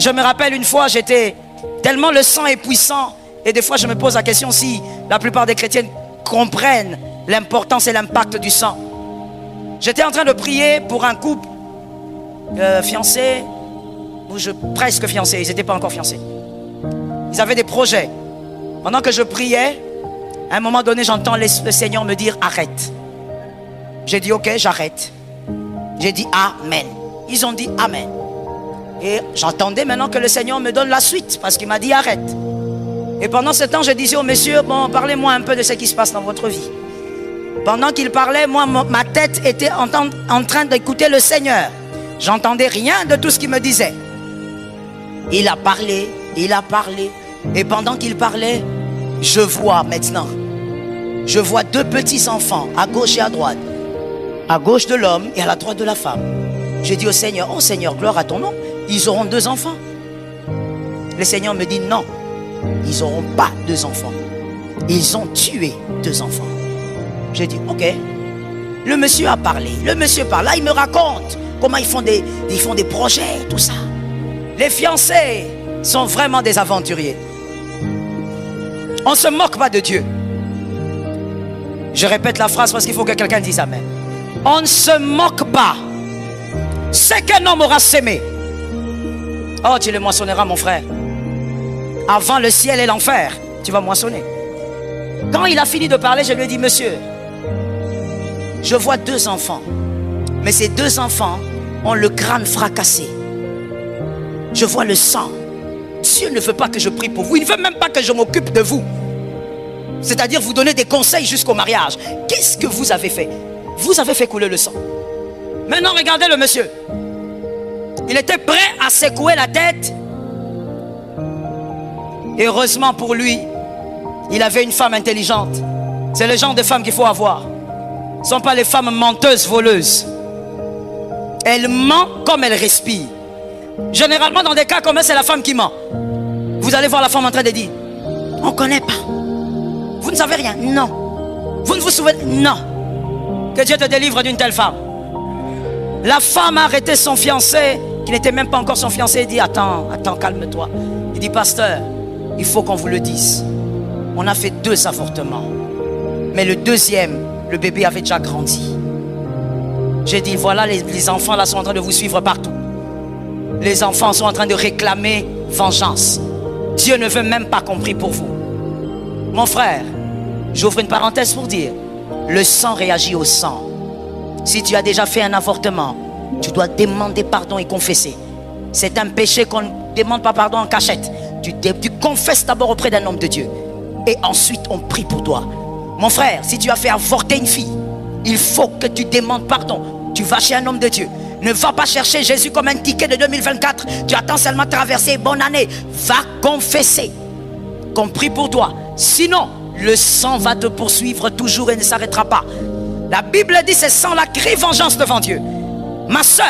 Je me rappelle une fois, j'étais tellement le sang est puissant. Et des fois, je me pose la question si la plupart des chrétiens comprennent l'importance et l'impact du sang. J'étais en train de prier pour un couple fiancé, ou presque fiancé, ils n'étaient pas encore fiancés. Ils avaient des projets. Pendant que je priais, à un moment donné, j'entends le Seigneur me dire arrête. J'ai dit ok, j'arrête. J'ai dit amen. Ils ont dit amen. Et j'entendais maintenant que le Seigneur me donne la suite parce qu'il m'a dit arrête. Et pendant ce temps, je disais au monsieur, bon, parlez-moi un peu de ce qui se passe dans votre vie. Pendant qu'il parlait, moi, ma tête était en train d'écouter le Seigneur. J'entendais rien de tout ce qu'il me disait. Il a parlé, il a parlé. Et pendant qu'il parlait, je vois maintenant. Je vois deux petits enfants à gauche et à droite. À gauche de l'homme et à la droite de la femme. J'ai dit au Seigneur, oh Seigneur, gloire à ton nom. Ils auront 2 enfants. Le Seigneur me dit non. Ils n'auront pas 2 enfants. Ils ont tué 2 enfants. J'ai dit ok. Le monsieur a parlé. Le monsieur parle. Là il me raconte comment ils font des projets, tout ça. Les fiancés sont vraiment des aventuriers. On ne se moque pas de Dieu. Je répète la phrase parce qu'il faut que quelqu'un dise amen. On ne se moque pas. Ce qu'un homme aura sémé. Oh, tu le moissonneras, mon frère. Avant le ciel et l'enfer, tu vas moissonner. Quand il a fini de parler, je lui ai dit, monsieur, je vois 2 enfants. Mais ces 2 enfants ont le crâne fracassé. Je vois le sang. Dieu ne veut pas que je prie pour vous. Il ne veut même pas que je m'occupe de vous. C'est-à-dire vous donner des conseils jusqu'au mariage. Qu'est-ce que vous avez fait? Vous avez fait couler le sang. Maintenant, regardez le monsieur. Il était prêt à secouer la tête. Et heureusement pour lui, il avait une femme intelligente. C'est le genre de femme qu'il faut avoir. Ce ne sont pas les femmes menteuses, voleuses. Elle ment comme elle respire. Généralement, dans des cas comme ça, c'est la femme qui ment. Vous allez voir la femme en train de dire, on ne connaît pas. Vous ne savez rien. Non. Vous ne vous souvenez? Non. Que Dieu te délivre d'une telle femme. La femme a arrêté son fiancé, qui n'était même pas encore son fiancé. Il dit, attends, calme-toi. Il dit, pasteur, il faut qu'on vous le dise. On a fait 2 avortements. Mais le 2e, le bébé avait déjà grandi. J'ai dit, voilà, les enfants là sont en train de vous suivre partout. Les enfants sont en train de réclamer vengeance. Dieu ne veut même pas qu'on prie pour vous. Mon frère, j'ouvre une parenthèse pour dire, le sang réagit au sang. Si tu as déjà fait un avortement, tu dois demander pardon et confesser. C'est un péché qu'on ne demande pas pardon en cachette. Tu confesses d'abord auprès d'un homme de Dieu. Et ensuite, on prie pour toi. Mon frère, si tu as fait avorter une fille, il faut que tu demandes pardon. Tu vas chez un homme de Dieu. Ne va pas chercher Jésus comme un ticket de 2024. Tu attends seulement traverser. Bonne année. Va confesser. Qu'on prie pour toi. Sinon, le sang va te poursuivre toujours et ne s'arrêtera pas. La Bible dit, ce sang-là crie vengeance devant Dieu. Ma soeur,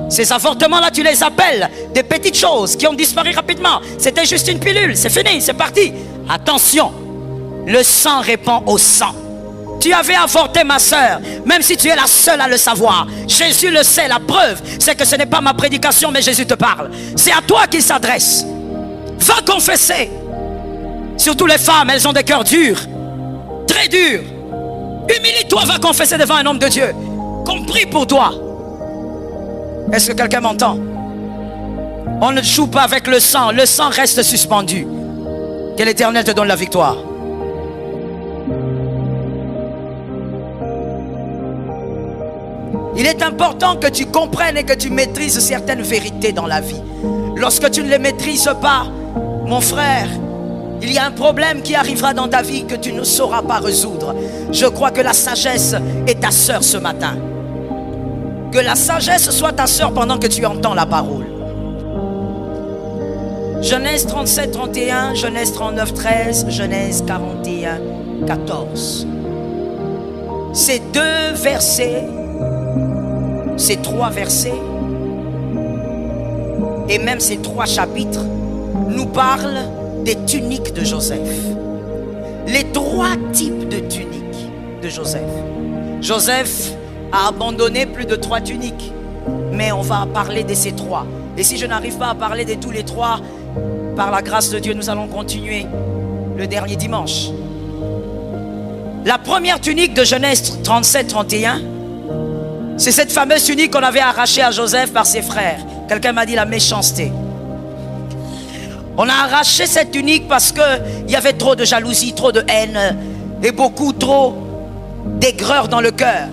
ces avortements-là, tu les appelles des petites choses qui ont disparu rapidement. C'était juste une pilule, c'est fini, c'est parti. Attention, le sang répond au sang. Tu avais avorté, ma soeur, même si tu es la seule à le savoir. Jésus le sait, la preuve, c'est que ce n'est pas ma prédication, mais Jésus te parle. C'est à toi qu'il s'adresse. Va confesser. Surtout les femmes, elles ont des cœurs durs, très durs. Humilie-toi, va confesser devant un homme de Dieu. Qu'on prie pour toi. Est-ce que quelqu'un m'entend? On ne joue pas avec le sang reste suspendu. Que l'Éternel te donne la victoire. Il est important que tu comprennes et que tu maîtrises certaines vérités dans la vie. Lorsque tu ne les maîtrises pas, mon frère, il y a un problème qui arrivera dans ta vie que tu ne sauras pas résoudre. Je crois que la sagesse est ta sœur ce matin. Que la sagesse soit ta sœur pendant que tu entends la parole. Genèse 37, 31, Genèse 39, 13, Genèse 41, 14. Ces 2 versets, ces 3 versets, et même ces 3 chapitres, nous parlent des tuniques de Joseph. Les 3 types de tuniques de Joseph. Joseph a abandonné plus de 3 tuniques, mais on va parler de ces 3. Et si je n'arrive pas à parler de tous les trois, par la grâce de Dieu, nous allons continuer le dernier dimanche. La première tunique de Genèse 37-31, c'est cette fameuse tunique qu'on avait arrachée à Joseph par ses frères. Quelqu'un m'a dit la méchanceté. On a arraché cette tunique parce qu'il y avait trop de jalousie, trop de haine et beaucoup trop d'aigreur dans le cœur.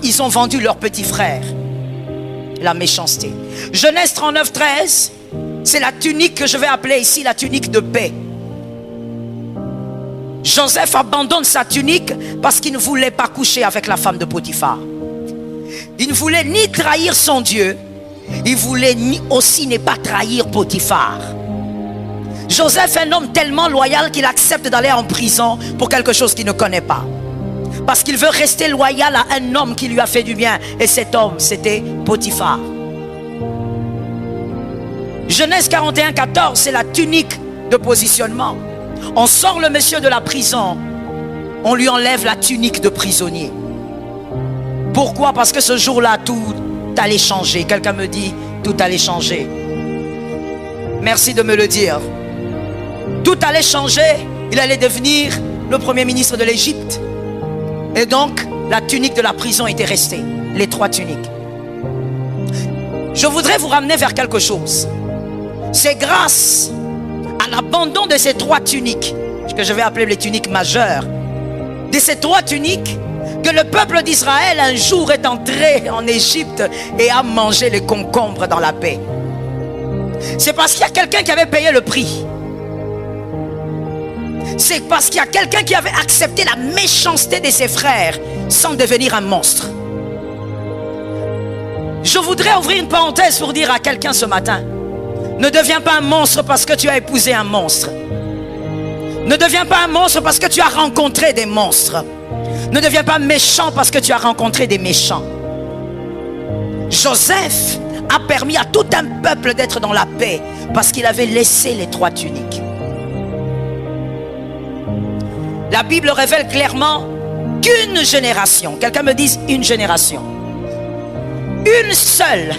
Ils ont vendu leur petit frère. La méchanceté. Genèse 39-13, c'est la tunique que je vais appeler ici la tunique de paix. Joseph abandonne sa tunique parce qu'il ne voulait pas coucher avec la femme de Potiphar. Il ne voulait ni trahir son Dieu, il voulait aussi ne pas trahir Potiphar. Joseph est un homme tellement loyal qu'il accepte d'aller en prison pour quelque chose qu'il ne connaît pas. Parce qu'il veut rester loyal à un homme qui lui a fait du bien. Et cet homme, c'était Potiphar. Genèse 41-14, c'est la tunique de positionnement. On sort le monsieur de la prison, on lui enlève la tunique de prisonnier. Pourquoi? Parce que ce jour-là, tout allait changer. Quelqu'un me dit, tout allait changer. Merci de me le dire. Tout allait changer. Il allait devenir le premier ministre de l'Égypte. Et donc, la tunique de la prison était restée. Les trois tuniques. Je voudrais vous ramener vers quelque chose. C'est grâce à l'abandon de ces trois tuniques, que je vais appeler les tuniques majeures, de ces trois tuniques, que le peuple d'Israël un jour est entré en Égypte et a mangé les concombres dans la paix. C'est parce qu'il y a quelqu'un qui avait payé le prix. C'est parce qu'il y a quelqu'un qui avait accepté la méchanceté de ses frères sans devenir un monstre. Je voudrais ouvrir une parenthèse pour dire à quelqu'un ce matin: ne deviens pas un monstre parce que tu as épousé un monstre. Ne deviens pas un monstre parce que tu as rencontré des monstres. Ne deviens pas méchant parce que tu as rencontré des méchants. Joseph a permis à tout un peuple d'être dans la paix parce qu'il avait laissé les trois tuniques. La Bible révèle clairement qu'une génération, quelqu'un me dise une génération, une seule,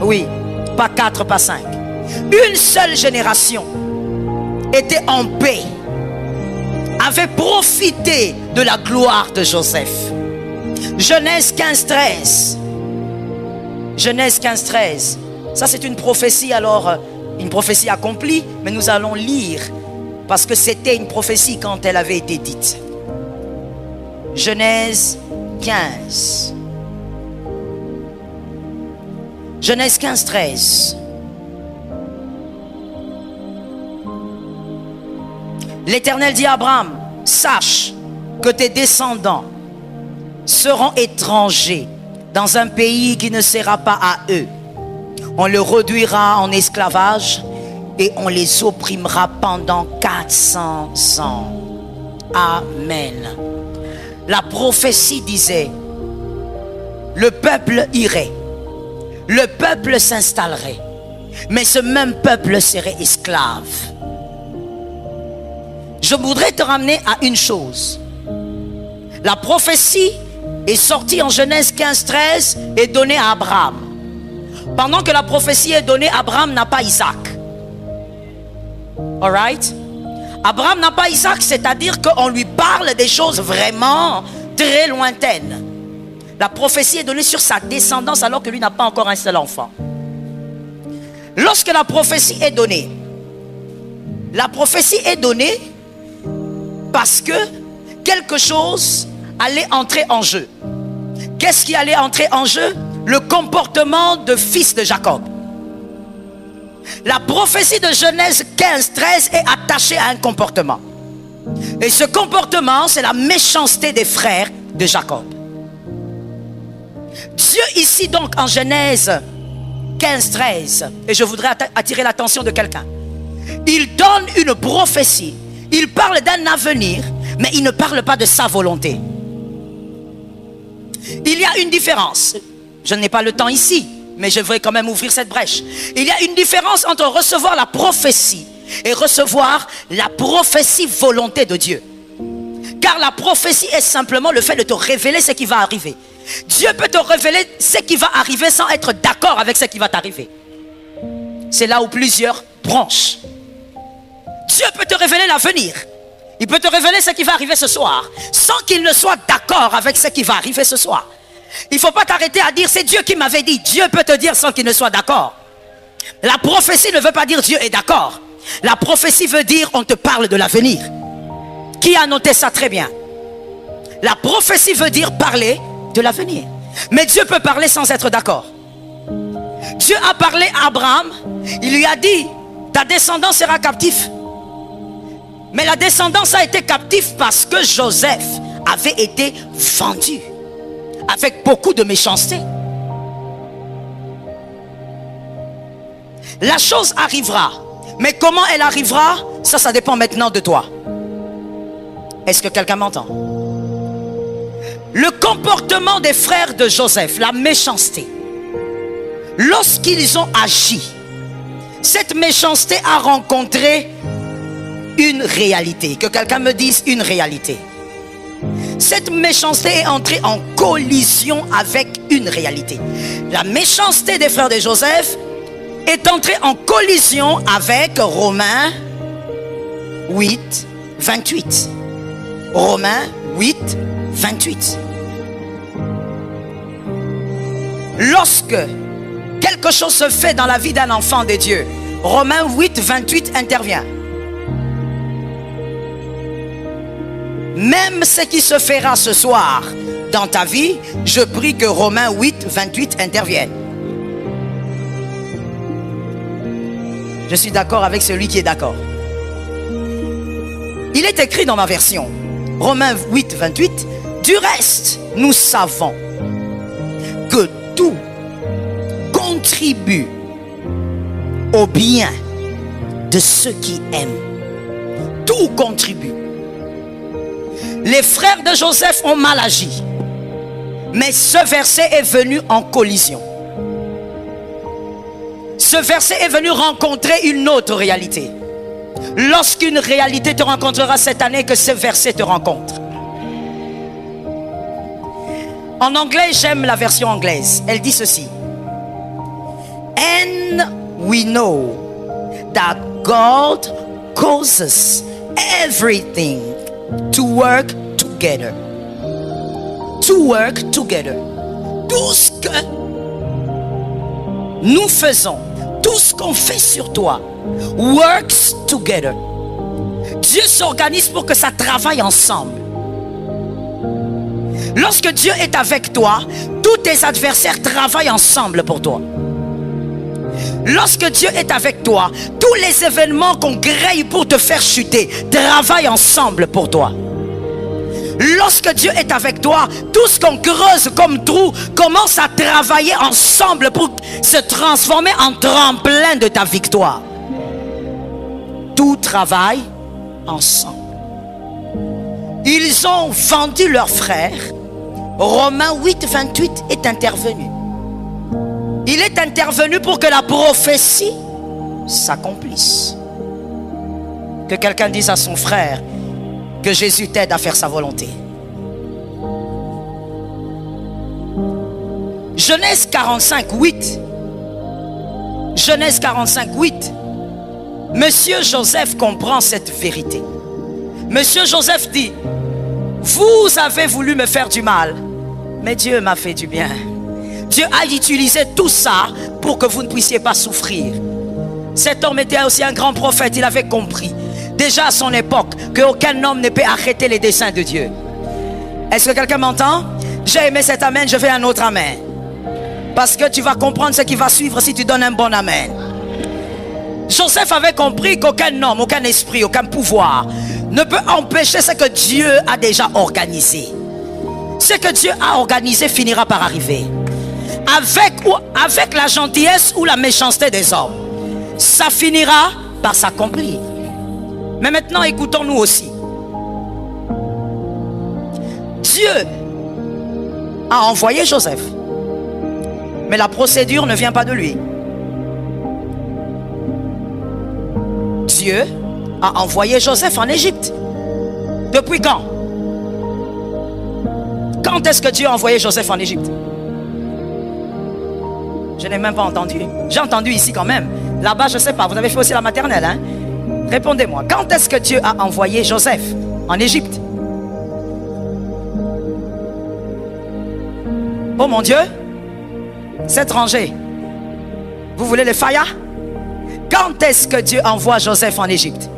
oui, pas 4, pas 5, une seule génération était en paix, avait profité de la gloire de Joseph. Genèse 15-13. Genèse 15-13. Ça c'est une prophétie, alors une prophétie accomplie, mais nous allons lire parce que c'était une prophétie quand elle avait été dite. Genèse 15. Genèse 15-13. L'Éternel dit à Abraham: sache que tes descendants seront étrangers dans un pays qui ne sera pas à eux. On le réduira en esclavage et on les opprimera pendant 400 ans. Amen. La prophétie disait: le peuple irait, le peuple s'installerait, mais ce même peuple serait esclave. Je voudrais te ramener à une chose. La prophétie est sortie en Genèse 15-13 et donnée à Abraham. Pendant que la prophétie est donnée, Abraham n'a pas Isaac. Alright? Abraham n'a pas Isaac, c'est-à-dire qu'on lui parle des choses vraiment très lointaines. La prophétie est donnée sur sa descendance alors que lui n'a pas encore un seul enfant. Lorsque la prophétie est donnée parce que quelque chose allait entrer en jeu. Qu'est-ce qui allait entrer en jeu? Le comportement de fils de Jacob. La prophétie de Genèse 15-13 est attachée à un comportement. Et ce comportement, c'est la méchanceté des frères de Jacob. Dieu ici donc en Genèse 15-13, et je voudrais attirer l'attention de quelqu'un. Il donne une prophétie. Il parle d'un avenir, mais il ne parle pas de sa volonté. Il y a une différence. Je n'ai pas le temps ici, mais je vais quand même ouvrir cette brèche. Il y a une différence entre recevoir la prophétie et recevoir la prophétie volonté de Dieu. Car la prophétie est simplement le fait de te révéler ce qui va arriver. Dieu peut te révéler ce qui va arriver sans être d'accord avec ce qui va t'arriver. C'est là où plusieurs branchent. Dieu peut te révéler l'avenir. Il peut te révéler ce qui va arriver ce soir sans qu'il ne soit d'accord avec ce qui va arriver ce soir. Il ne faut pas t'arrêter à dire c'est Dieu qui m'avait dit. Dieu peut te dire sans qu'il ne soit d'accord. La prophétie ne veut pas dire Dieu est d'accord. La prophétie veut dire on te parle de l'avenir. Qui a noté ça très bien? La prophétie veut dire parler de l'avenir. Mais Dieu peut parler sans être d'accord. Dieu a parlé à Abraham. Il lui a dit ta descendance sera captive. Mais la descendance a été captive parce que Joseph avait été vendu avec beaucoup de méchanceté. La chose arrivera. Mais comment elle arrivera? Ça dépend maintenant de toi. Est-ce que quelqu'un m'entend? Le comportement des frères de Joseph, la méchanceté. Lorsqu'ils ont agi, cette méchanceté a rencontré une réalité. Que quelqu'un me dise une réalité. Cette méchanceté est entrée en collision avec une réalité. La méchanceté des frères de Joseph est entrée en collision avec Romains 8, 28. Romains 8, 28. Lorsque quelque chose se fait dans la vie d'un enfant de Dieu, Romains 8, 28 intervient. Même ce qui se fera ce soir dans ta vie, je prie que Romains 8, 28 intervienne. Je suis d'accord avec celui qui est d'accord. Il est écrit dans ma version, Romains 8, 28, du reste, nous savons que tout contribue au bien de ceux qui aiment. Tout contribue. Les frères de Joseph ont mal agi. Mais ce verset est venu en collision. Ce verset est venu rencontrer une autre réalité. Lorsqu'une réalité te rencontrera cette année, que ce verset te rencontre. En anglais, j'aime la version anglaise. Elle dit ceci. And we know that God causes everything to work together. To work together. Tout ce que nous faisons, tout ce qu'on fait sur toi, works together. Dieu s'organise pour que ça travaille ensemble. Lorsque Dieu est avec toi, tous tes adversaires travaillent ensemble pour toi. Lorsque Dieu est avec toi, tous les événements qu'on grille pour te faire chuter travaillent ensemble pour toi. Lorsque Dieu est avec toi, tout ce qu'on creuse comme trou commence à travailler ensemble pour se transformer en tremplin de ta victoire. Tout travaille ensemble. Ils ont vendu leurs frères. Romains 8, 28 est intervenu. Il est intervenu pour que la prophétie s'accomplisse. Que quelqu'un dise à son frère que Jésus t'aide à faire sa volonté. Genèse 45, 8. Genèse 45, 8. Monsieur Joseph comprend cette vérité. Monsieur Joseph dit, vous avez voulu me faire du mal, mais Dieu m'a fait du bien. Dieu a utilisé tout ça pour que vous ne puissiez pas souffrir. Cet homme était aussi un grand prophète. Il avait compris déjà à son époque qu'aucun homme ne peut arrêter les desseins de Dieu. Est-ce que quelqu'un m'entend? J'ai aimé cet amen, je fais un autre amen. Parce que tu vas comprendre ce qui va suivre si tu donnes un bon amen. Joseph avait compris qu'aucun homme, aucun esprit, aucun pouvoir ne peut empêcher ce que Dieu a déjà organisé. Ce que Dieu a organisé finira par arriver. Avec la gentillesse ou la méchanceté des hommes, ça finira par s'accomplir. Mais maintenant, écoutons-nous aussi. Dieu a envoyé Joseph, mais la procédure ne vient pas de lui. Dieu a envoyé Joseph en Égypte. Depuis quand? Quand est-ce que Dieu a envoyé Joseph en Égypte? Je n'ai même pas entendu. J'ai entendu ici quand même. Là-bas, je ne sais pas. Vous avez fait aussi la maternelle, hein? Répondez-moi. Quand est-ce que Dieu a envoyé Joseph en Égypte? Oh mon Dieu, c'est étranger. Vous voulez le faya? Quand est-ce que Dieu envoie Joseph en Égypte?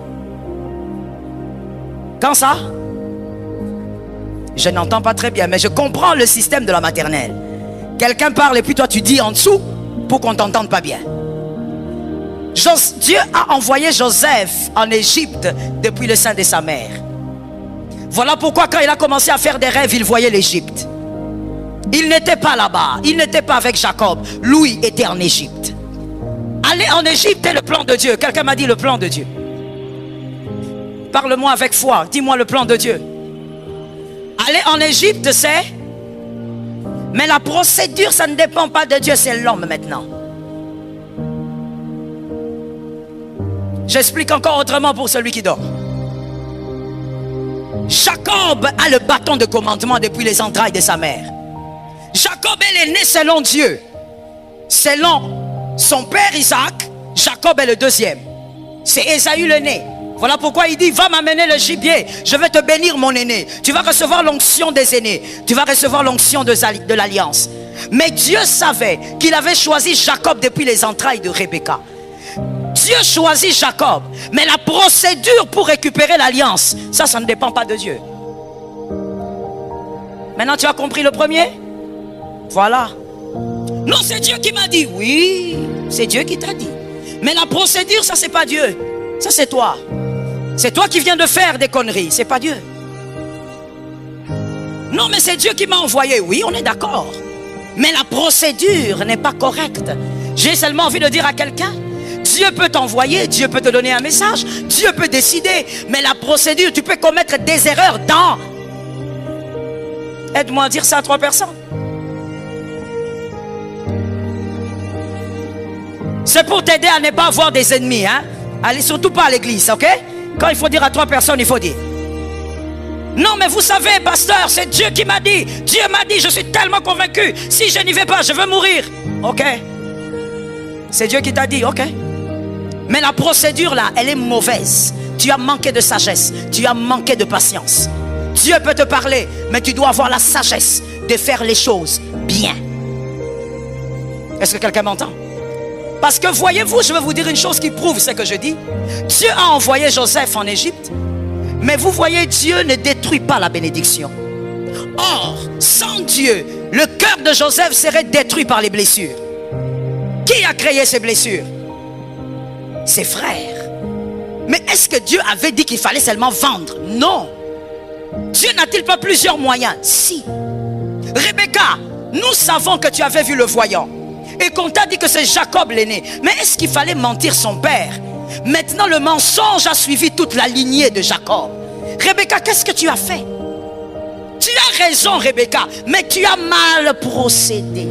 Quand ça? Je n'entends pas très bien, mais je comprends le système de la maternelle. Quelqu'un parle et puis toi tu dis en dessous pour qu'on t'entende pas bien. Dieu a envoyé Joseph en Égypte depuis le sein de sa mère. Voilà pourquoi quand il a commencé à faire des rêves, il voyait l'Égypte. Il n'était pas là-bas, il n'était pas avec Jacob. Lui était en Égypte. Aller en Égypte est le plan de Dieu. Quelqu'un m'a dit le plan de Dieu. Parle-moi avec foi, dis-moi le plan de Dieu. Aller en Égypte, c'est... Mais la procédure, ça ne dépend pas de Dieu, c'est l'homme maintenant. J'explique encore autrement pour celui qui dort. Jacob a le bâton de commandement depuis les entrailles de sa mère. Jacob est né selon Dieu. Selon son père Isaac, Jacob est le deuxième. C'est Ésaü le né. Voilà pourquoi il dit, va m'amener le gibier, je vais te bénir mon aîné. Tu vas recevoir l'onction des aînés. Tu vas recevoir l'onction de l'alliance. Mais Dieu savait qu'il avait choisi Jacob depuis les entrailles de Rebecca. Dieu choisit Jacob. Mais la procédure pour récupérer l'alliance, ça ne dépend pas de Dieu. Maintenant tu as compris le premier? Voilà. Non, c'est Dieu qui m'a dit. Oui, c'est Dieu qui t'a dit. Mais la procédure, ça c'est pas Dieu. Ça c'est toi. C'est toi qui viens de faire des conneries, c'est pas Dieu. Non, mais c'est Dieu qui m'a envoyé. Oui, on est d'accord. Mais la procédure n'est pas correcte. J'ai seulement envie de dire à quelqu'un, Dieu peut t'envoyer, Dieu peut te donner un message, Dieu peut décider, mais la procédure, tu peux commettre des erreurs dans... Aide-moi à dire ça à 3 personnes. C'est pour t'aider à ne pas avoir des ennemis, hein. Allez surtout pas à l'église, ok? Quand il faut dire à 3 personnes, il faut dire. Non, mais vous savez, pasteur, c'est Dieu qui m'a dit. Dieu m'a dit, je suis tellement convaincu. Si je n'y vais pas, je veux mourir. Ok. C'est Dieu qui t'a dit, ok. Mais la procédure là, elle est mauvaise. Tu as manqué de sagesse. Tu as manqué de patience. Dieu peut te parler, mais tu dois avoir la sagesse de faire les choses bien. Est-ce que quelqu'un m'entend? Parce que voyez-vous, je vais vous dire une chose qui prouve ce que je dis. Dieu a envoyé Joseph en Égypte. Mais vous voyez, Dieu ne détruit pas la bénédiction. Or, sans Dieu, le cœur de Joseph serait détruit par les blessures. Qui a créé ces blessures? Ses frères. Mais est-ce que Dieu avait dit qu'il fallait seulement vendre? Non. Dieu n'a-t-il pas plusieurs moyens? Si. Rebecca, nous savons que tu avais vu le voyant et qu'on t'a dit que c'est Jacob l'aîné. Mais est-ce qu'il fallait mentir son père? Maintenant le mensonge a suivi toute la lignée de Jacob. Rebecca, qu'est-ce que tu as fait? Tu as raison, Rebecca, mais tu as mal procédé.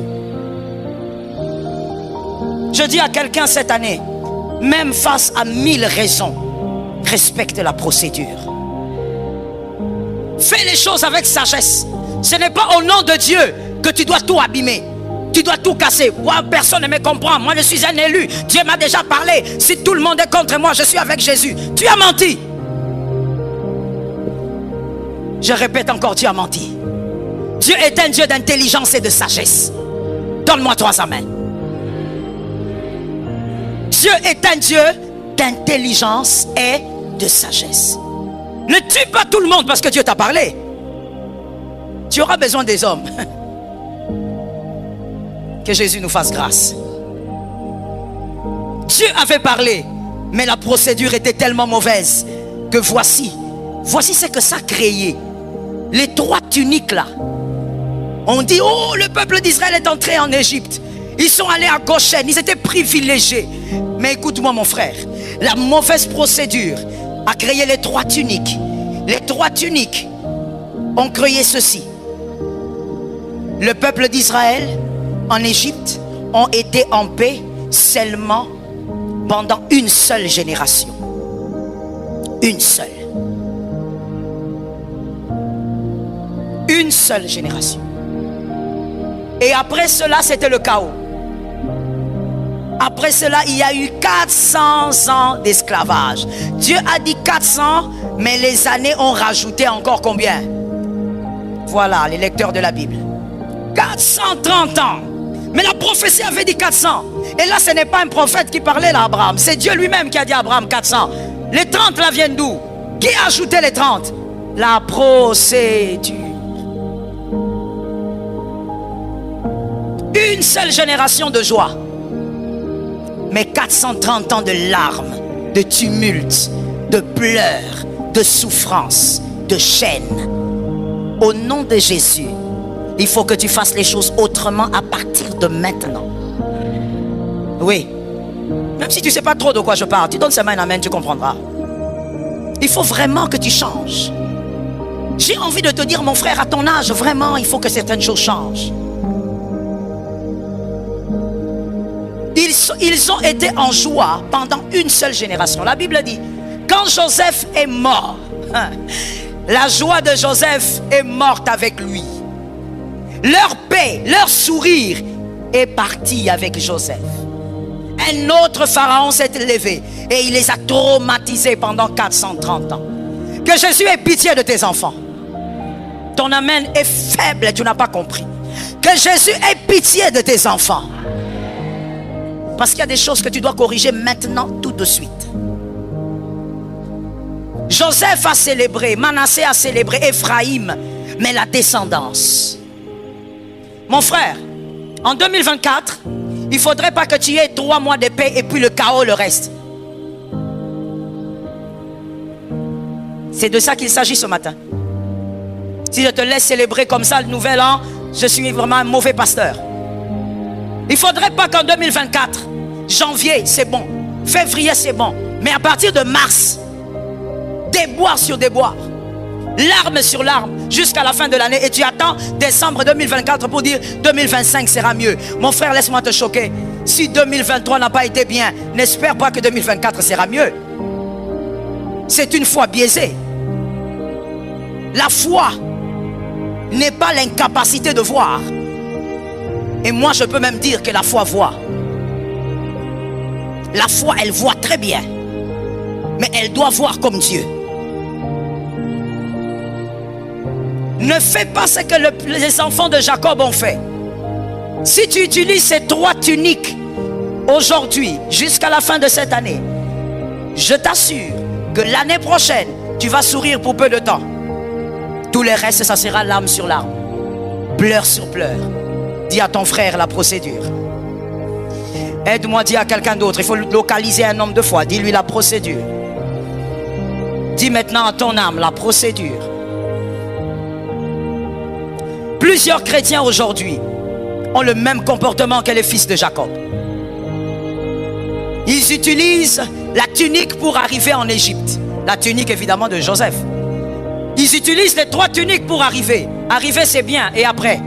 Je dis à quelqu'un cette année, même face à 1000 raisons, respecte la procédure. Fais les choses avec sagesse. Ce n'est pas au nom de Dieu que tu dois tout abîmer. Tu dois tout casser. Moi, personne ne me comprend. Moi, je suis un élu. Dieu m'a déjà parlé. Si tout le monde est contre moi, je suis avec Jésus. Tu as menti. Je répète encore, tu as menti. Dieu est un Dieu d'intelligence et de sagesse. Donne-moi 3 amens. Dieu est un Dieu d'intelligence et de sagesse. Ne tue pas tout le monde parce que Dieu t'a parlé. Tu auras besoin des hommes. Que Jésus nous fasse grâce. Dieu avait parlé, mais la procédure était tellement mauvaise que voici ce que ça a créé. Les 3 tuniques là. On dit, oh, le peuple d'Israël est entré en Égypte. Ils sont allés à Goshen, ils étaient privilégiés. Mais écoute-moi mon frère, la mauvaise procédure a créé les 3 tuniques. Les 3 tuniques ont créé ceci. Le peuple d'Israël en Égypte ont été en paix seulement pendant une seule génération. Une seule. Une seule génération. Et après cela, c'était le chaos. Après cela, il y a eu 400 ans d'esclavage. Dieu a dit 400, mais les années ont rajouté encore combien? Voilà, les lecteurs de la Bible. 430 ans. Mais la prophétie avait dit 400. Et là, ce n'est pas un prophète qui parlait là, Abraham. C'est Dieu lui-même qui a dit à Abraham 400. Les 30 là viennent d'où? Qui a ajouté les 30? La procédure. Une seule génération de joie. Mais 430 ans de larmes, de tumultes, de pleurs, de souffrances, de chaînes. Au nom de Jésus, il faut que tu fasses les choses autrement à partir de maintenant. Oui. Même si tu ne sais pas trop de quoi je parle, tu donnes seulement un amen, tu comprendras. Il faut vraiment que tu changes. J'ai envie de te dire, mon frère, à ton âge, vraiment, il faut que certaines choses changent. Ils ont été en joie pendant une seule génération. La Bible dit, quand Joseph est mort, la joie de Joseph est morte avec lui. Leur paix, leur sourire est parti avec Joseph. Un autre pharaon s'est levé et il les a traumatisés pendant 430 ans. Que Jésus ait pitié de tes enfants. Ton amen est faible, tu n'as pas compris. Que Jésus ait pitié de tes enfants. Parce qu'il y a des choses que tu dois corriger maintenant, tout de suite. Joseph a célébré, Manassé a célébré, Ephraïm, mais la descendance. Mon frère, en 2024, il ne faudrait pas que tu aies 3 mois de paix et puis le chaos, le reste. C'est de ça qu'il s'agit ce matin. Si je te laisse célébrer comme ça le nouvel an, je suis vraiment un mauvais pasteur. Il ne faudrait pas qu'en 2024, janvier c'est bon, février c'est bon, mais à partir de mars, déboire sur déboire, larmes sur larmes, jusqu'à la fin de l'année, et tu attends décembre 2024 pour dire 2025 sera mieux. Mon frère, laisse-moi te choquer. Si 2023 n'a pas été bien, n'espère pas que 2024 sera mieux. C'est une foi biaisée. La foi n'est pas l'incapacité de voir. Et moi je peux même dire que la foi voit. La foi, elle voit très bien, mais elle doit voir comme Dieu. Ne fais pas ce que les enfants de Jacob ont fait. Si tu utilises ces 3 tuniques aujourd'hui jusqu'à la fin de cette année, je t'assure que l'année prochaine tu vas sourire pour peu de temps. Tout le reste, ça sera larme sur larme, pleur sur pleur. Dis à ton frère la procédure. Aide-moi, dis à quelqu'un d'autre. Il faut localiser un homme de foi. Dis-lui la procédure. Dis maintenant à ton âme la procédure. Plusieurs chrétiens aujourd'hui ont le même comportement que les fils de Jacob. Ils utilisent la tunique pour arriver en Égypte. La tunique évidemment de Joseph. Ils utilisent les 3 tuniques pour arriver. Arriver c'est bien, et après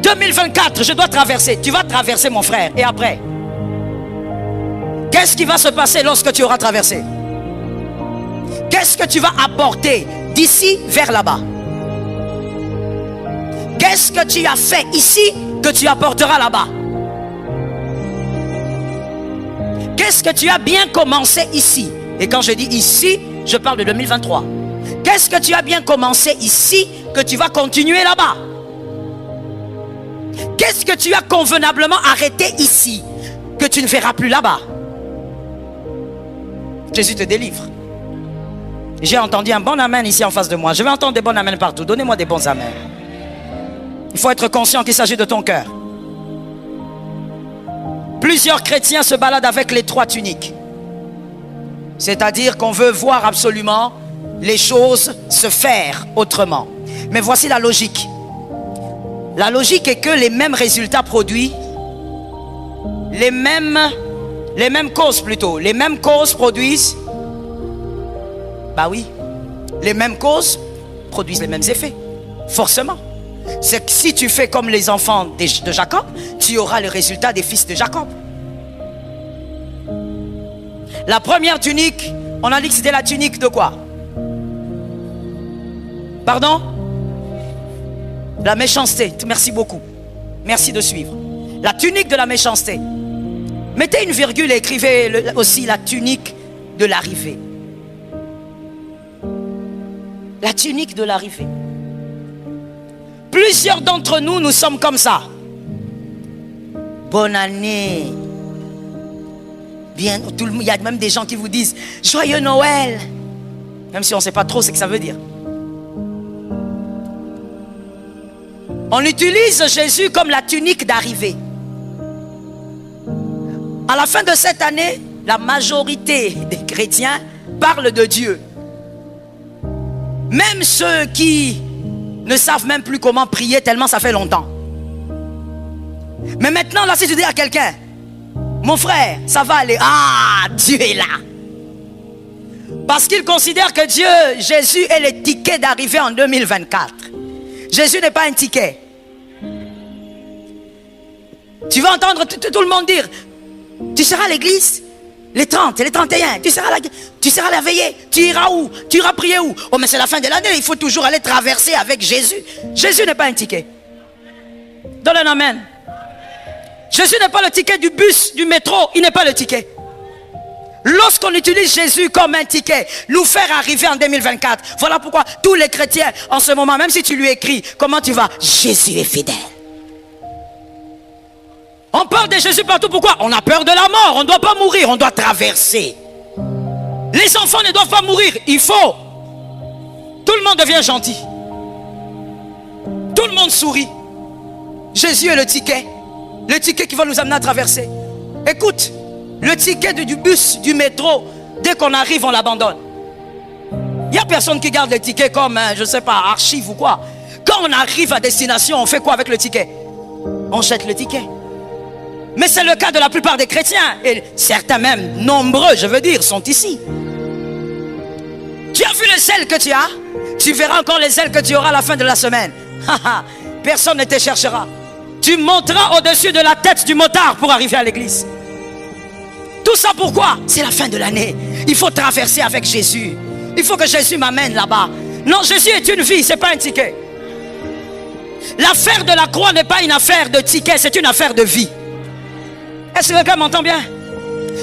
2024, je dois traverser. Tu vas traverser mon frère, et après qu'est-ce qui va se passer lorsque tu auras traversé? Qu'est-ce que tu vas apporter d'ici vers là-bas? Qu'est-ce que tu as fait ici que tu apporteras là-bas? Qu'est-ce que tu as bien commencé ici? Et quand je dis ici, je parle de 2023. Qu'est-ce que tu as bien commencé ici que tu vas continuer là-bas? Qu'est-ce que tu as convenablement arrêté ici que tu ne feras plus là-bas? Jésus te délivre. J'ai entendu un bon amen ici en face de moi. Je vais entendre des bons amens partout. Donnez-moi des bons amens. Il faut être conscient qu'il s'agit de ton cœur. Plusieurs chrétiens se baladent avec les 3 tuniques. C'est-à-dire qu'on veut voir absolument les choses se faire autrement. Mais voici la logique. La logique est que les mêmes résultats produits, les mêmes causes plutôt, les mêmes causes produisent, bah oui, les mêmes causes produisent les mêmes effets, forcément. C'est que si tu fais comme les enfants de Jacob, tu auras le résultat des fils de Jacob. La première tunique, on a dit que c'était la tunique de quoi? Pardon? La méchanceté. Merci beaucoup. Merci de suivre. La tunique de la méchanceté. Mettez une virgule et écrivez aussi la tunique de l'arrivée. La tunique de l'arrivée. Plusieurs d'entre nous, nous sommes comme ça. Bonne année. Bien, tout le monde, il y a même des gens qui vous disent Joyeux Noël. Même si on ne sait pas trop ce que ça veut dire. On utilise Jésus comme la tunique d'arrivée. À la fin de cette année, la majorité des chrétiens parlent de Dieu. Même ceux qui ne savent même plus comment prier tellement ça fait longtemps. Mais maintenant, là, si tu dis à quelqu'un, mon frère, ça va aller. Ah, Dieu est là. Parce qu'il considère que Dieu, Jésus est le ticket d'arrivée en 2024. Jésus n'est pas un ticket. Tu vas entendre tout le monde dire, tu seras à l'église les 30 et les 31, tu seras la veillée, tu iras où? Tu iras prier où? Oh mais c'est la fin de l'année, il faut toujours aller traverser avec Jésus. Jésus n'est pas un ticket. Donne un amen. Jésus n'est pas le ticket du bus, du métro, il n'est pas le ticket. Lorsqu'on utilise Jésus comme un ticket, nous faire arriver en 2024, voilà pourquoi tous les chrétiens en ce moment, même si tu lui écris, comment tu vas? Jésus est fidèle. On parle de Jésus partout, pourquoi? On a peur de la mort, on ne doit pas mourir, on doit traverser. Les enfants ne doivent pas mourir, il faut. Tout le monde devient gentil. Tout le monde sourit. Jésus est le ticket qui va nous amener à traverser. Écoute, le ticket du bus, du métro, dès qu'on arrive, on l'abandonne. Il n'y a personne qui garde le ticket comme, je ne sais pas, archive ou quoi. Quand on arrive à destination, on fait quoi avec le ticket? On jette le ticket. Mais c'est le cas de la plupart des chrétiens. Et certains même, nombreux, je veux dire, sont ici. Tu as vu les ailes que tu as? Tu verras encore les ailes que tu auras à la fin de la semaine. Personne ne te cherchera. Tu monteras au-dessus de la tête du motard pour arriver à l'église. Tout ça pourquoi? C'est la fin de l'année. Il faut traverser avec Jésus. Il faut que Jésus m'amène là-bas. Non, Jésus est une vie, ce n'est pas un ticket. L'affaire de la croix n'est pas une affaire de ticket, c'est une affaire de vie. Est-ce que quelqu'un m'entend bien?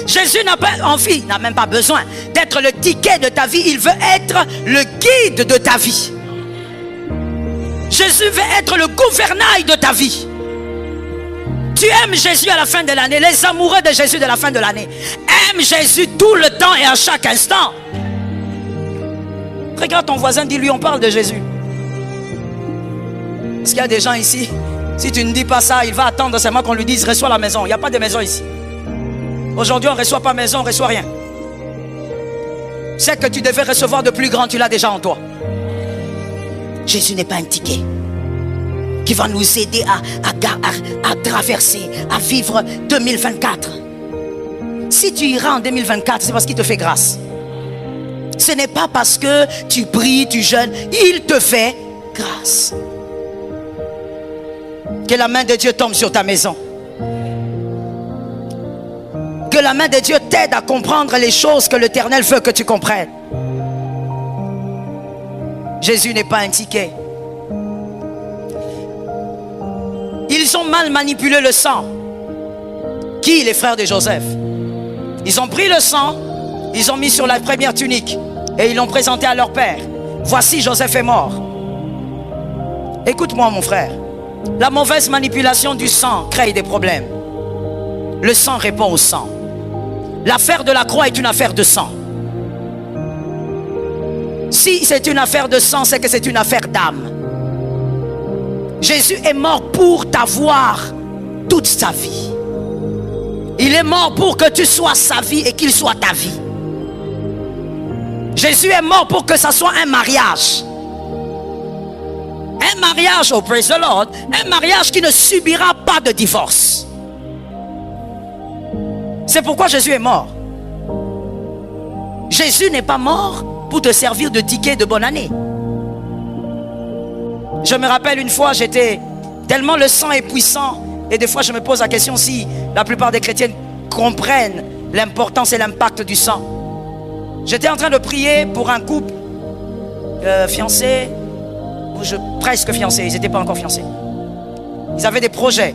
Jésus n'a pas envie, n'a même pas besoin d'être le ticket de ta vie. Il veut être le guide de ta vie. Jésus veut être le gouvernail de ta vie. Tu aimes Jésus à la fin de l'année. Les amoureux de Jésus de la fin de l'année aiment Jésus tout le temps et à chaque instant. Regarde ton voisin, dis-lui on parle de Jésus. Est-ce qu'il y a des gens ici? Si tu ne dis pas ça, il va attendre seulement qu'on lui dise reçois la maison. Il n'y a pas de maison ici. Aujourd'hui on ne reçoit pas maison, on ne reçoit rien. C'est que tu devais recevoir de plus grand, tu l'as déjà en toi. Jésus n'est pas un ticket qui va nous aider à traverser, à vivre 2024. Si tu iras en 2024, c'est parce qu'il te fait grâce. Ce n'est pas parce que tu pries, tu jeûnes, il te fait grâce. Que la main de Dieu tombe sur ta maison. Que la main de Dieu t'aide à comprendre les choses que l'Éternel veut que tu comprennes. Jésus n'est pas un ticket. Ils ont mal manipulé le sang. Qui? Les frères de Joseph. Ils ont pris le sang, ils ont mis sur la première tunique et ils l'ont présenté à leur père. Voici, Joseph est mort. Écoute-moi mon frère. La mauvaise manipulation du sang crée des problèmes. Le sang répond au sang. L'affaire de la croix est une affaire de sang. Si c'est une affaire de sang, c'est que c'est une affaire d'âme. Jésus est mort pour t'avoir toute sa vie. Il est mort pour que tu sois sa vie et qu'il soit ta vie. Jésus est mort pour que ça soit un mariage. Un mariage, oh praise the Lord, un mariage qui ne subira pas de divorce. C'est pourquoi Jésus est mort. Jésus n'est pas mort pour te servir de ticket de bonne année. Je me rappelle une fois, j'étais tellement le sang est puissant et des fois je me pose la question si la plupart des chrétiens comprennent l'importance et l'impact du sang. J'étais en train de prier pour un couple fiancé. presque fiancés, ils n'étaient pas encore fiancés. Ils avaient des projets.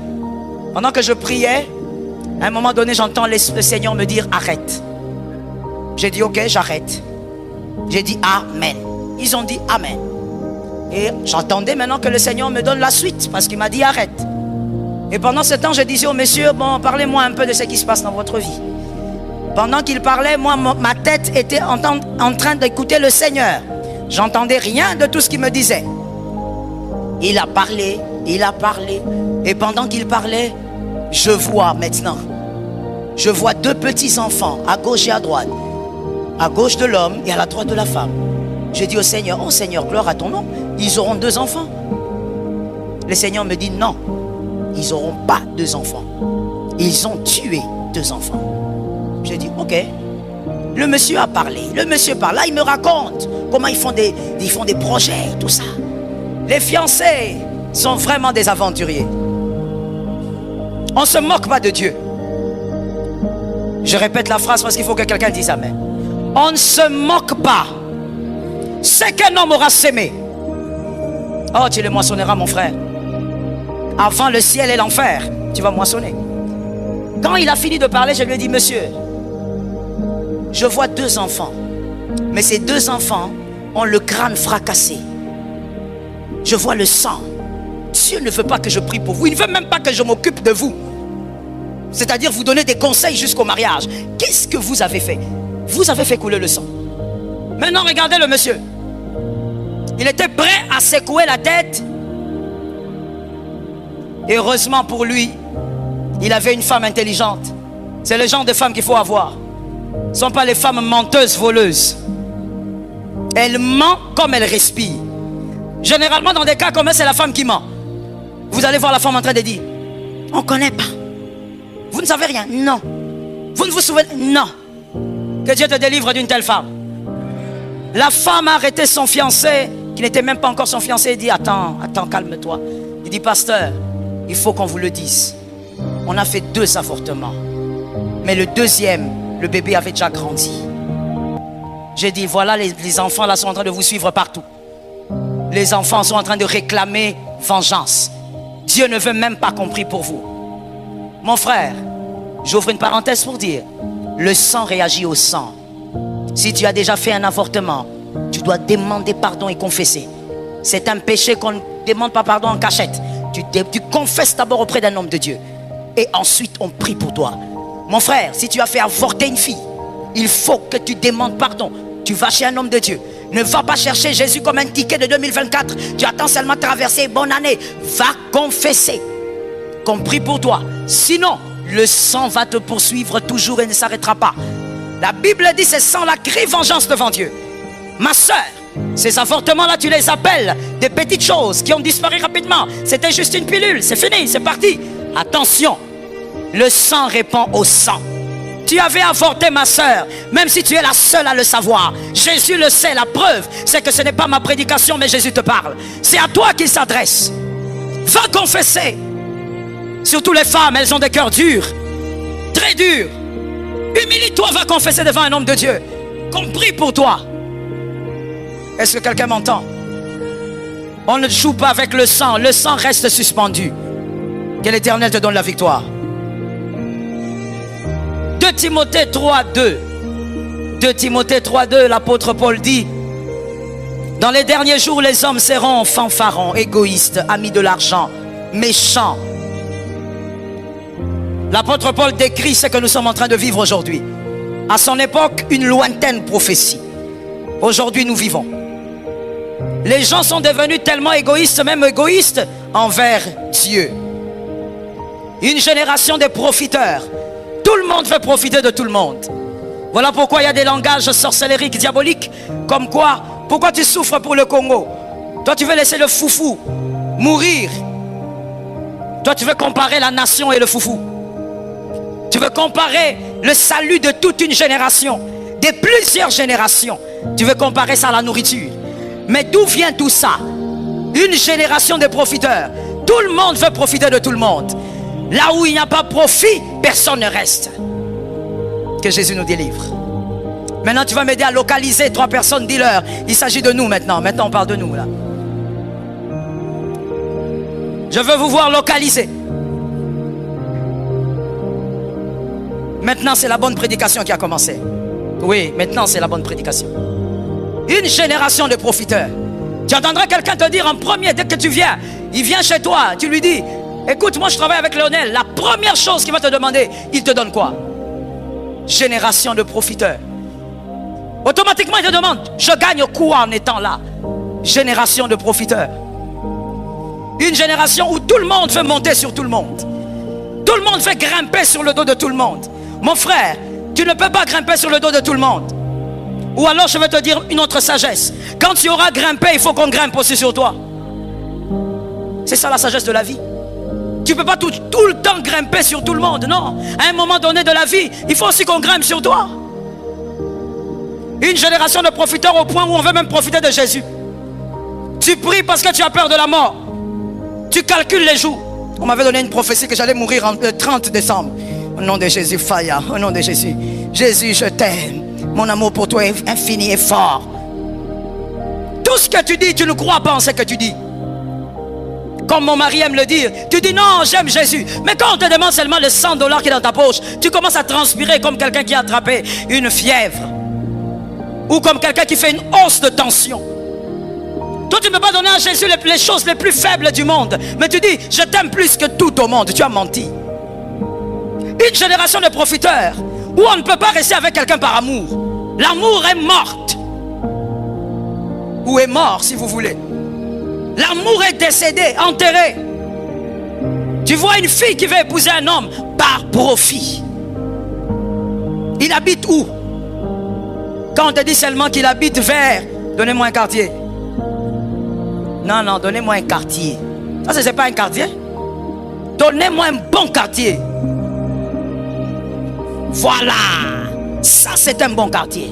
Pendant que je priais, à un moment donné, j'entends le Seigneur me dire arrête. J'ai dit ok, j'arrête. J'ai dit amen. Ils ont dit amen. Et j'attendais maintenant que le Seigneur me donne la suite, parce qu'il m'a dit arrête. Et pendant ce temps, je disais au monsieur, bon, parlez-moi un peu de ce qui se passe dans votre vie. Pendant qu'il parlait, moi, ma tête était en train d'écouter le Seigneur. J'entendais rien de tout ce qu'il me disait. Il a parlé. Et pendant qu'il parlait, je vois maintenant. Je vois deux petits enfants à gauche et à droite. À gauche de l'homme et à la droite de la femme. Je dis au Seigneur, oh Seigneur, gloire à ton nom. Ils auront 2 enfants. Le Seigneur me dit non. Ils n'auront pas 2 enfants. Ils ont tué 2 enfants. J'ai dit ok. Le monsieur a parlé. Le monsieur parle. Là, il me raconte comment ils font des projets, tout ça. Les fiancés sont vraiment des aventuriers. On ne se moque pas de Dieu. Je répète la phrase parce qu'il faut que quelqu'un dise amen. On ne se moque pas. Ce qu'un homme aura sémé. Oh, tu le moissonneras, mon frère. Avant le ciel et l'enfer, tu vas moissonner. Quand il a fini de parler, je lui ai dit, monsieur, je vois 2 enfants. Mais ces 2 enfants ont le crâne fracassé. Je vois le sang. Dieu ne veut pas que je prie pour vous. Il ne veut même pas que je m'occupe de vous. C'est-à-dire vous donner des conseils jusqu'au mariage. Qu'est-ce que vous avez fait? Vous avez fait couler le sang. Maintenant, regardez le monsieur. Il était prêt à secouer la tête. Et heureusement pour lui, il avait une femme intelligente. C'est le genre de femme qu'il faut avoir. Ce ne sont pas les femmes menteuses, voleuses. Elle ment comme elle respire. Généralement, dans des cas comme ça, c'est la femme qui ment. Vous allez voir la femme en train de dire, on ne connaît pas. Vous ne savez rien? Non. Vous ne vous souvenez? Non. Que Dieu te délivre d'une telle femme. La femme a arrêté son fiancé, qui n'était même pas encore son fiancé, et dit, attends, calme-toi. Il dit, pasteur, il faut qu'on vous le dise. On a fait 2 avortements. Mais le 2e, le bébé avait déjà grandi. J'ai dit, voilà, les enfants là sont en train de vous suivre partout. Les enfants sont en train de réclamer vengeance. Dieu ne veut même pas qu'on prie pour vous. Mon frère, j'ouvre une parenthèse pour dire, le sang réagit au sang. Si tu as déjà fait un avortement, tu dois demander pardon et confesser. C'est un péché qu'on ne demande pas pardon en cachette. Tu confesses d'abord auprès d'un homme de Dieu. Et ensuite, on prie pour toi. Mon frère, si tu as fait avorter une fille, il faut que tu demandes pardon. Tu vas chez un homme de Dieu. Ne va pas chercher Jésus comme un ticket de 2024. Tu attends seulement traverser. Bonne année. Va confesser. Qu'on prie pour toi. Sinon, le sang va te poursuivre toujours et ne s'arrêtera pas. La Bible dit, ce sang-là crie vengeance devant Dieu. Ma soeur, ces avortements-là, tu les appelles des petites choses qui ont disparu rapidement. C'était juste une pilule. C'est fini, c'est parti. Attention, le sang répond au sang. Tu avais avorté, ma soeur, même si tu es la seule à le savoir. Jésus le sait, la preuve, c'est que ce n'est pas ma prédication, mais Jésus te parle. C'est à toi qu'il s'adresse. Va confesser. Surtout les femmes, elles ont des cœurs durs, très durs. Humilie-toi, va confesser devant un homme de Dieu. Qu'on prie pour toi. Est-ce que quelqu'un m'entend? On ne joue pas avec le sang reste suspendu. Que l'Éternel te donne la victoire. 2 Timothée 3:2. 2 Timothée 3:2, l'apôtre Paul dit, dans les derniers jours, les hommes seront fanfarons, égoïstes, amis de l'argent, méchants. L'apôtre Paul décrit ce que nous sommes en train de vivre aujourd'hui. À son époque, une lointaine prophétie. Aujourd'hui, nous vivons. Les gens sont devenus tellement égoïstes, même égoïstes envers Dieu. Une génération de profiteurs. Tout le monde veut profiter de tout le monde. Voilà pourquoi il y a des langages sorcellériques, diaboliques. Comme quoi, pourquoi tu souffres pour le Congo? Toi, tu veux laisser le foufou mourir. Toi, tu veux comparer la nation et le foufou. Tu veux comparer le salut de toute une génération, de plusieurs générations. Tu veux comparer ça à la nourriture. Mais d'où vient tout ça? Une génération de profiteurs. Tout le monde veut profiter de tout le monde. Là où il n'y a pas profit, personne ne reste. Que Jésus nous délivre. Maintenant, tu vas m'aider à localiser 3 personnes, dis-leur. Il s'agit de nous maintenant. Maintenant, on parle de nous là. Je veux vous voir localiser. Maintenant, c'est la bonne prédication qui a commencé. Oui, maintenant, c'est la bonne prédication. Une génération de profiteurs. Tu entendras quelqu'un te dire en premier, dès que tu viens, il vient chez toi, tu lui dis, écoute, moi je travaille avec Lionel. La première chose qu'il va te demander, il te donne quoi? Génération de profiteurs. Automatiquement, il te demande, je gagne quoi en étant là? Génération de profiteurs. Une génération où tout le monde fait monter sur tout le monde. Tout le monde fait grimper sur le dos de tout le monde. Mon frère, tu ne peux pas grimper sur le dos de tout le monde. Ou alors je vais te dire une autre sagesse. Quand tu auras grimpé, il faut qu'on grimpe aussi sur toi. C'est ça la sagesse de la vie. Tu ne peux pas tout le temps grimper sur tout le monde. Non, à un moment donné de la vie, il faut aussi qu'on grimpe sur toi. Une génération de profiteurs au point où on veut même profiter de Jésus. Tu pries parce que tu as peur de la mort. Tu calcules les jours. On m'avait donné une prophétie que j'allais mourir le 30 décembre. Au nom de Jésus, Faya. Au nom de Jésus. Jésus, je t'aime. Mon amour pour toi est infini et fort. Tout ce que tu dis, tu ne crois pas en ce que tu dis. Comme mon mari aime le dire, tu dis non, j'aime Jésus. Mais quand on te demande seulement les 100 $ qui est dans ta poche, tu commences à transpirer comme quelqu'un qui a attrapé une fièvre. Ou comme quelqu'un qui fait une hausse de tension. Toi, tu ne peux pas donner à Jésus les choses les plus faibles du monde. Mais tu dis, je t'aime plus que tout au monde. Tu as menti. Une génération de profiteurs où on ne peut pas rester avec quelqu'un par amour. L'amour est morte. Ou est mort, si vous voulez. L'amour est décédé, enterré. Tu vois une fille qui veut épouser un homme par profit. Il habite où? Quand on te dit seulement qu'il habite vers, donnez-moi un quartier. Non, non, donnez-moi un quartier. Ça, c'est pas un quartier. Donnez-moi un bon quartier. Voilà. Ça, c'est un bon quartier.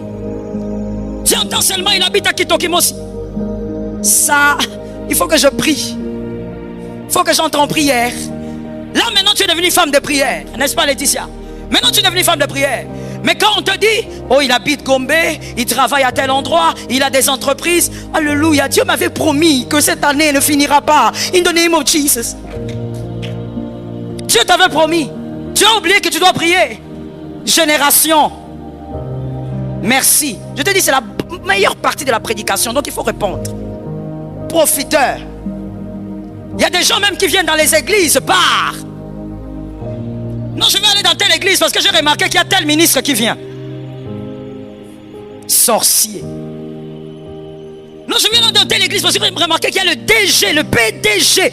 Tu entends seulement, il habite à Kitokimosi. Ça, il faut que je prie. Il faut que j'entre en prière. Là, maintenant, tu es devenue femme de prière. N'est-ce pas, Laetitia? Maintenant, tu es devenue femme de prière. Mais quand on te dit, oh, il habite Gombe, il travaille à tel endroit, il a des entreprises. Alléluia, Dieu m'avait promis que cette année ne finira pas. In the name of Jesus. Dieu t'avait promis. Tu as oublié que tu dois prier. Génération. Merci. Je te dis, c'est la meilleure partie de la prédication, donc il faut répondre. Profiteur. Il y a des gens même qui viennent dans les églises par. Non, je vais aller dans telle église parce que j'ai remarqué qu'il y a tel ministre qui vient. Sorcier. Non, je viens dans telle église parce que j'ai remarqué qu'il y a le DG, le PDG.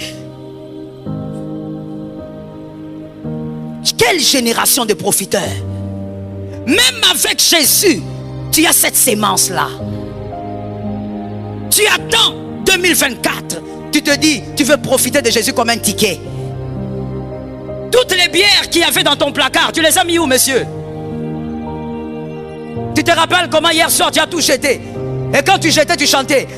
Quelle génération de profiteurs. Même avec Jésus, tu as cette sémence-là. Tu attends 2024. Tu te dis, tu veux profiter de Jésus comme un ticket. Toutes les bières qu'il y avait dans ton placard, tu les as mis où, monsieur? Tu te rappelles comment hier soir tu as tout jeté? Et quand tu jetais, tu chantais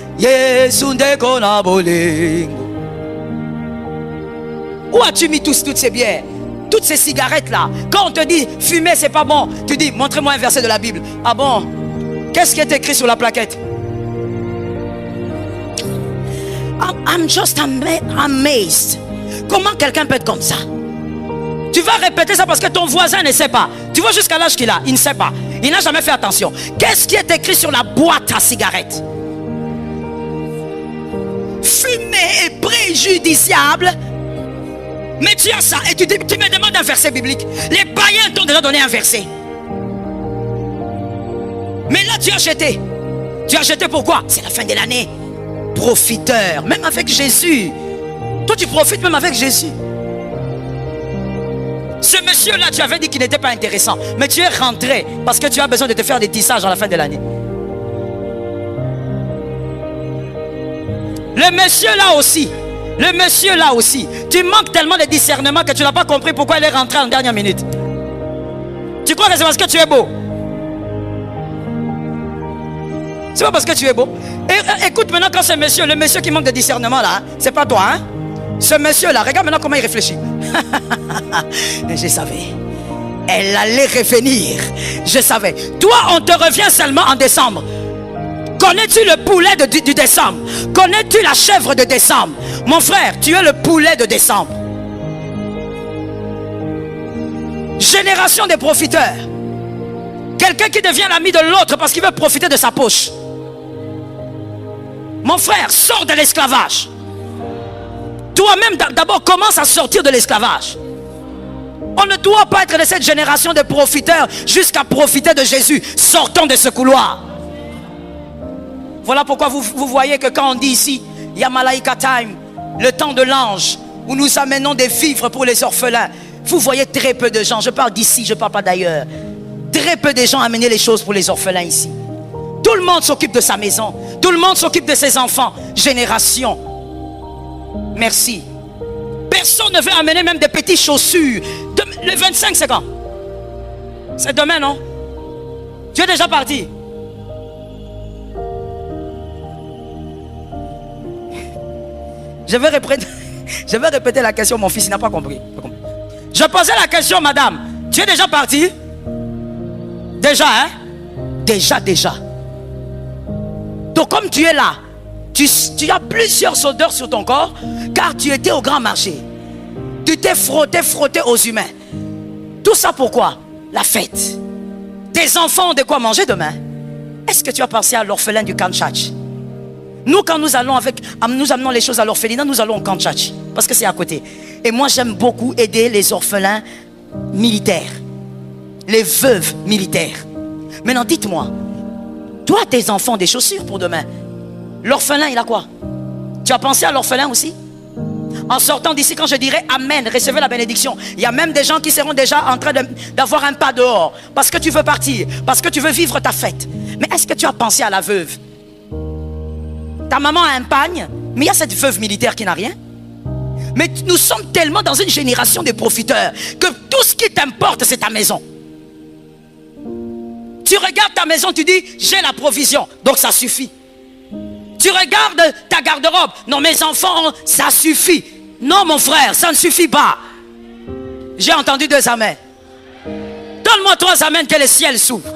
où as-tu mis toutes ces bières? Toutes ces cigarettes-là. Quand on te dit fumer, c'est pas bon, tu dis, montrez-moi un verset de la Bible. Ah bon? Qu'est-ce qui est écrit sur la plaquette? I'm just amazed. Comment quelqu'un peut être comme ça? Tu vas répéter ça parce que ton voisin ne sait pas. Tu vois jusqu'à l'âge qu'il a, il ne sait pas. Il n'a jamais fait attention. Qu'est-ce qui est écrit sur la boîte à cigarettes? Fumer est préjudiciable. Mais tu as ça et tu me demandes un verset biblique. Les païens t'ont déjà donné un verset. Mais là tu as jeté. Tu as jeté pourquoi? C'est la fin de l'année. Profiteur, même avec Jésus. Toi tu profites même avec Jésus. Ce monsieur-là, tu avais dit qu'il n'était pas intéressant. Mais tu es rentré parce que tu as besoin de te faire des tissages à la fin de l'année. Le monsieur là aussi, tu manques tellement de discernement que tu n'as pas compris pourquoi il est rentré en dernière minute. Tu crois que c'est parce que tu es beau? C'est pas parce que tu es beau. Et, écoute maintenant quand le monsieur qui manque de discernement là, c'est pas toi, hein? Ce monsieur là, regarde maintenant comment il réfléchit. Je savais. Elle allait revenir. Je savais. Toi, on te revient seulement en décembre. Connais-tu le poulet du décembre? Connais-tu la chèvre de décembre? Mon frère, tu es le poulet de décembre. Génération des profiteurs. Quelqu'un qui devient l'ami de l'autre parce qu'il veut profiter de sa poche. Mon frère, sors de l'esclavage. Toi-même, d'abord, commence à sortir de l'esclavage. On ne doit pas être de cette génération de profiteurs jusqu'à profiter de Jésus. Sortons de ce couloir. Voilà pourquoi vous voyez que quand on dit ici, Yamalaika Time, le temps de l'ange, où nous amenons des vivres pour les orphelins. Vous voyez très peu de gens, je parle d'ici, je ne parle pas d'ailleurs. Très peu de gens amener les choses pour les orphelins ici. Tout le monde s'occupe de sa maison. Tout le monde s'occupe de ses enfants. Génération. Merci. Personne ne veut amener même des petites chaussures. Le 25, c'est quand? C'est demain, non? Tu es déjà parti? Je vais répéter la question, mon fils, il n'a pas compris. Je posais la question, madame. Tu es déjà parti? Déjà, hein? Déjà. Donc, comme tu es là, tu as plusieurs odeurs sur ton corps, car tu étais au grand marché. Tu t'es frotté aux humains. Tout ça pourquoi? La fête. Tes enfants ont de quoi manger demain. Est-ce que tu as pensé à l'orphelin du camp Tchatch? Nous, quand nous amenons les choses à l'orphelinat, nous allons au camp Tchatch, parce que c'est à côté. Et moi, j'aime beaucoup aider les orphelins militaires, les veuves militaires. Maintenant, dites-moi, toi, tes enfants ont des chaussures pour demain. L'orphelin, il a quoi? Tu as pensé à l'orphelin aussi? En sortant d'ici, quand je dirai Amen, recevez la bénédiction. Il y a même des gens qui seront déjà en train d'avoir un pas dehors. Parce que tu veux partir, parce que tu veux vivre ta fête. Mais est-ce que tu as pensé à la veuve? Ta maman a un pagne, mais il y a cette veuve militaire qui n'a rien. Mais nous sommes tellement dans une génération de profiteurs que tout ce qui t'importe, c'est ta maison. Tu regardes ta maison, tu dis, j'ai la provision, donc ça suffit. Tu regardes ta garde-robe, non, mes enfants, ça suffit. Non, mon frère, ça ne suffit pas. J'ai entendu 2 amens. Donne-moi 3 amens que le ciel s'ouvre.